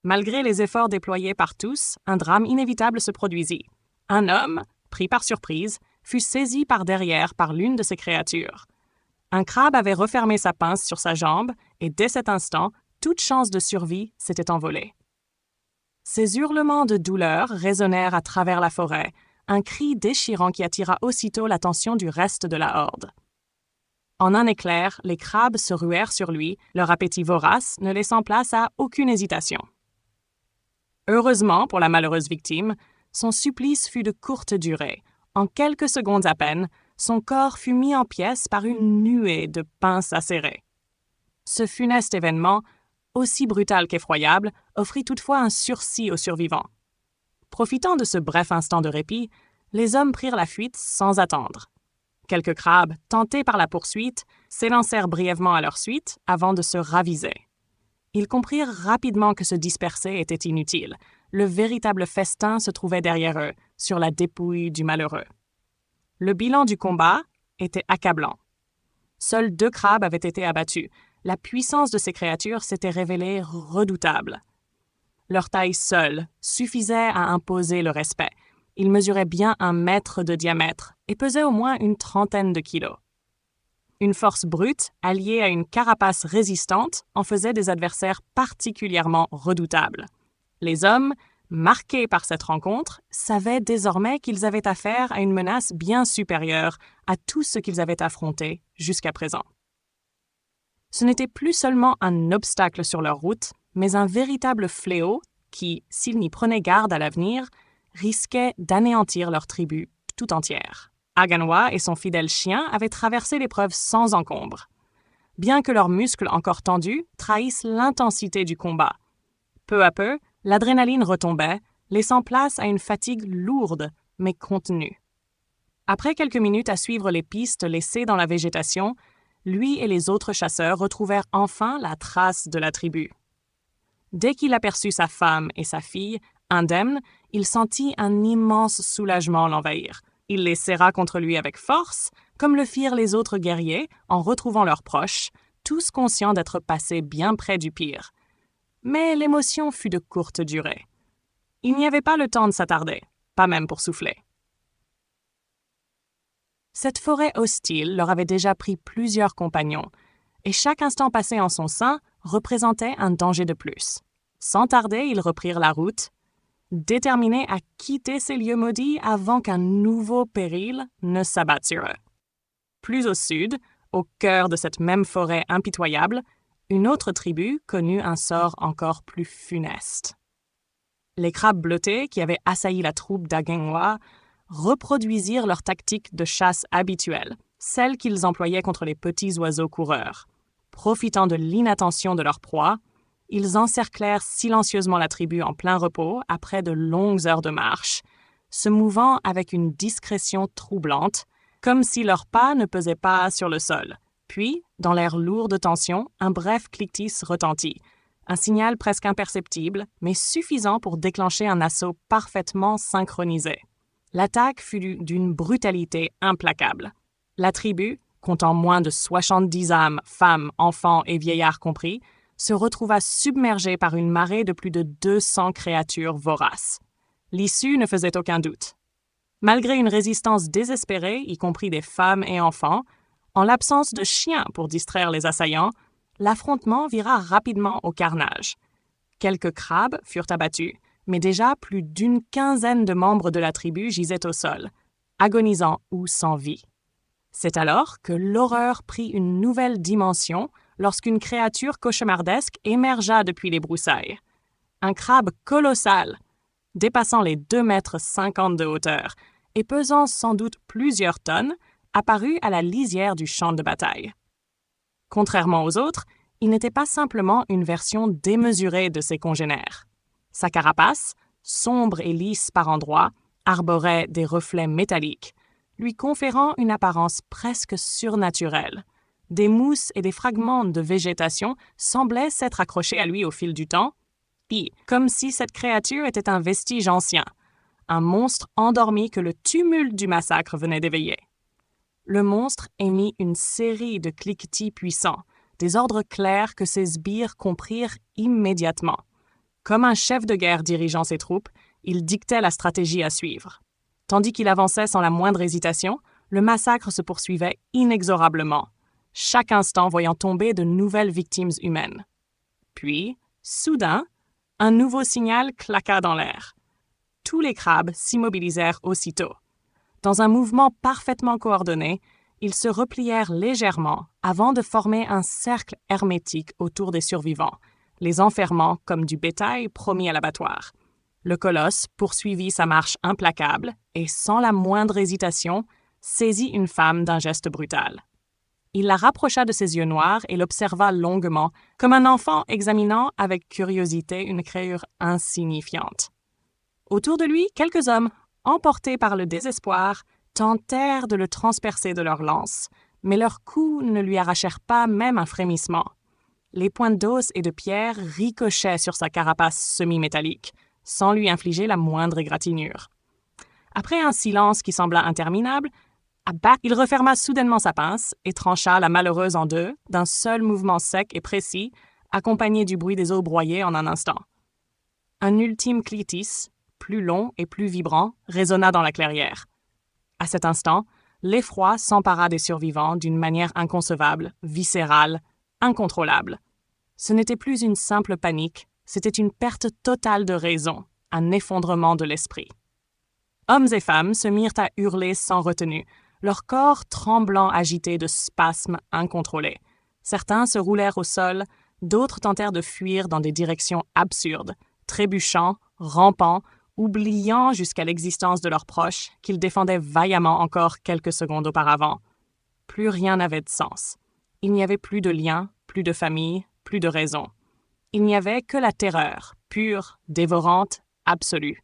Malgré les efforts déployés par tous, un drame inévitable se produisit. Un homme, pris par surprise, fut saisi par derrière par l'une de ces créatures. Un crabe avait refermé sa pince sur sa jambe et dès cet instant, toute chance de survie s'était envolée. Ces hurlements de douleur résonnèrent à travers la forêt, un cri déchirant qui attira aussitôt l'attention du reste de la horde. En un éclair, les crabes se ruèrent sur lui, leur appétit vorace ne laissant place à aucune hésitation. Heureusement pour la malheureuse victime, son supplice fut de courte durée. En quelques secondes à peine, son corps fut mis en pièces par une nuée de pinces acérées. Ce funeste événement, aussi brutal qu'effroyable, offrit toutefois un sursis aux survivants. Profitant de ce bref instant de répit, les hommes prirent la fuite sans attendre. Quelques crabes, tentés par la poursuite, s'élancèrent brièvement à leur suite avant de se raviser. Ils comprirent rapidement que se disperser était inutile. Le véritable festin se trouvait derrière eux, sur la dépouille du malheureux. Le bilan du combat était accablant. Seuls 2 crabes avaient été abattus. La puissance de ces créatures s'était révélée redoutable. Leur taille seule suffisait à imposer le respect. Ils mesuraient bien 1 mètre de diamètre et pesaient au moins une 30aine de kilos. Une force brute, alliée à une carapace résistante, en faisait des adversaires particulièrement redoutables. Les hommes, marqués par cette rencontre, savaient désormais qu'ils avaient affaire à une menace bien supérieure à tout ce qu'ils avaient affronté jusqu'à présent. Ce n'était plus seulement un obstacle sur leur route, mais un véritable fléau qui, s'ils n'y prenaient garde à l'avenir, risquait d'anéantir leur tribu tout entière. Aganwa et son fidèle chien avaient traversé l'épreuve sans encombre. Bien que leurs muscles encore tendus trahissent l'intensité du combat. Peu à peu, l'adrénaline retombait, laissant place à une fatigue lourde mais contenue. Après quelques minutes à suivre les pistes laissées dans la végétation, lui et les autres chasseurs retrouvèrent enfin la trace de la tribu. Dès qu'il aperçut sa femme et sa fille, indemnes, il sentit un immense soulagement l'envahir. Il les serra contre lui avec force, comme le firent les autres guerriers en retrouvant leurs proches, tous conscients d'être passés bien près du pire. Mais l'émotion fut de courte durée. Il n'y avait pas le temps de s'attarder, pas même pour souffler. Cette forêt hostile leur avait déjà pris plusieurs compagnons, et chaque instant passé en son sein représentait un danger de plus. Sans tarder, ils reprirent la route, déterminés à quitter ces lieux maudits avant qu'un nouveau péril ne s'abatte sur eux. Plus au sud, au cœur de cette même forêt impitoyable, une autre tribu connut un sort encore plus funeste. Les crabes bleutés qui avaient assailli la troupe d'Agenwa reproduisirent leur tactique de chasse habituelle, celle qu'ils employaient contre les petits oiseaux coureurs. Profitant de l'inattention de leur proie, ils encerclèrent silencieusement la tribu en plein repos après de longues heures de marche, se mouvant avec une discrétion troublante, comme si leurs pas ne pesaient pas sur le sol. Puis, dans l'air lourd de tension, un bref cliquetis retentit, un signal presque imperceptible, mais suffisant pour déclencher un assaut parfaitement synchronisé. L'attaque fut d'une brutalité implacable. La tribu, comptant moins de 70 âmes, femmes, enfants et vieillards compris, se retrouva submergée par une marée de plus de 200 créatures voraces. L'issue ne faisait aucun doute. Malgré une résistance désespérée, y compris des femmes et enfants, en l'absence de chiens pour distraire les assaillants, l'affrontement vira rapidement au carnage. Quelques crabes furent abattus, mais déjà plus d'une quinzaine de membres de la tribu gisaient au sol, agonisants ou sans vie. C'est alors que l'horreur prit une nouvelle dimension lorsqu'une créature cauchemardesque émergea depuis les broussailles. Un crabe colossal, dépassant les 2,50 m de hauteur et pesant sans doute plusieurs tonnes, apparut à la lisière du champ de bataille. Contrairement aux autres, il n'était pas simplement une version démesurée de ses congénères. Sa carapace, sombre et lisse par endroits, arborait des reflets métalliques, lui conférant une apparence presque surnaturelle. Des mousses et des fragments de végétation semblaient s'être accrochés à lui au fil du temps, puis comme si cette créature était un vestige ancien, un monstre endormi que le tumulte du massacre venait d'éveiller. Le monstre émit une série de cliquetis puissants, des ordres clairs que ses sbires comprirent immédiatement. Comme un chef de guerre dirigeant ses troupes, il dictait la stratégie à suivre. Tandis qu'il avançait sans la moindre hésitation, le massacre se poursuivait inexorablement, chaque instant voyant tomber de nouvelles victimes humaines. Puis, soudain, un nouveau signal claqua dans l'air. Tous les crabes s'immobilisèrent aussitôt. Dans un mouvement parfaitement coordonné, ils se replièrent légèrement avant de former un cercle hermétique autour des survivants, les enfermant comme du bétail promis à l'abattoir. Le colosse poursuivit sa marche implacable et, sans la moindre hésitation, saisit une femme d'un geste brutal. Il la rapprocha de ses yeux noirs et l'observa longuement, comme un enfant examinant avec curiosité une créature insignifiante. Autour de lui, quelques hommes, emportés par le désespoir, tentèrent de le transpercer de leurs lances, mais leurs coups ne lui arrachèrent pas même un frémissement. Les pointes d'os et de pierre ricochaient sur sa carapace semi-métallique, sans lui infliger la moindre égratignure. Après un silence qui sembla interminable, il referma soudainement sa pince et trancha la malheureuse en deux d'un seul mouvement sec et précis, accompagné du bruit des os broyés en un instant. Un ultime clitis, plus long et plus vibrant, résonna dans la clairière. À cet instant, l'effroi s'empara des survivants d'une manière inconcevable, viscérale, incontrôlable. Ce n'était plus une simple panique, c'était une perte totale de raison, un effondrement de l'esprit. Hommes et femmes se mirent à hurler sans retenue, leur corps tremblant agités de spasmes incontrôlés. Certains se roulèrent au sol, d'autres tentèrent de fuir dans des directions absurdes, trébuchant, rampant, oubliant jusqu'à l'existence de leurs proches qu'ils défendaient vaillamment encore quelques secondes auparavant. Plus rien n'avait de sens. Il n'y avait plus de lien, plus de famille, plus de raison. Il n'y avait que la terreur, pure, dévorante, absolue.